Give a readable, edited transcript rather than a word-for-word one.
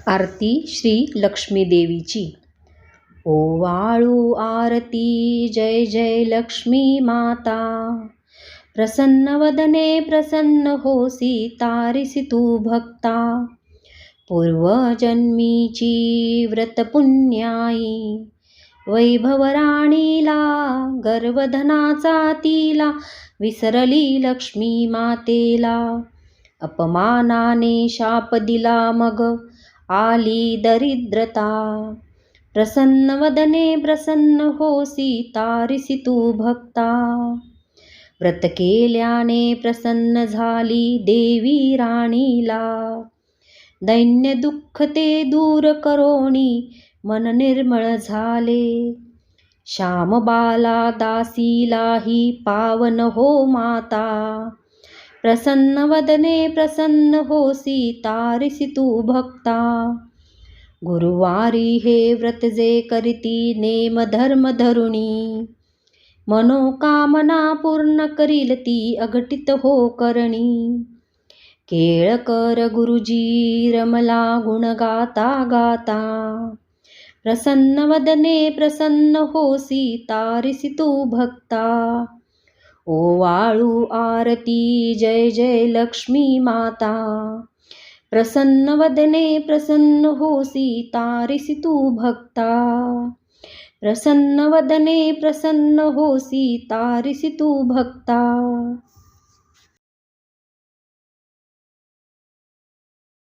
आरती श्री लक्ष्मी देवीची। ओवाळू आरती जय जय लक्ष्मी माता, प्रसन्न वदने प्रसन्न होसी तारिसी तू भक्ता। पूर्वजन्मीची व्रत पुण्याई, वैभव राणीला गर्वधनाचा तिला, विसरली लक्ष्मी मातेला। अपमानाने शाप दिला मग आली दरिद्रता, प्रसन्न वदने प्रसन्न होसी तारिसी तू भक्ता। व्रत केल्याने प्रसन्न झाली देवी राणीला, दैन्य दुःख ते दूर करोनी मन निर्मळ झाले। श्यामबाला दासीलाही पावन हो माता, प्रसन्न वदने प्रसन्न होसी तारिसी तू भक्ता। गुरुवारी हे व्रत जे करीती नेम धर्म धरुणी, मनोकामना पूर्ण करील ती अघटित हो करणी। केळकर गुरुजी रमला गुण गाता गाता, प्रसन्न वदने प्रसन्न होसी तारिसी तू भक्ता। ओवाळू आरती जय जय लक्ष्मी माता, प्रसन्न वदने प्रसन्न होसी तारिसी तू भक्ता। प्रसन्न वदने प्रसन्न होसी तारिसी तू भक्ता।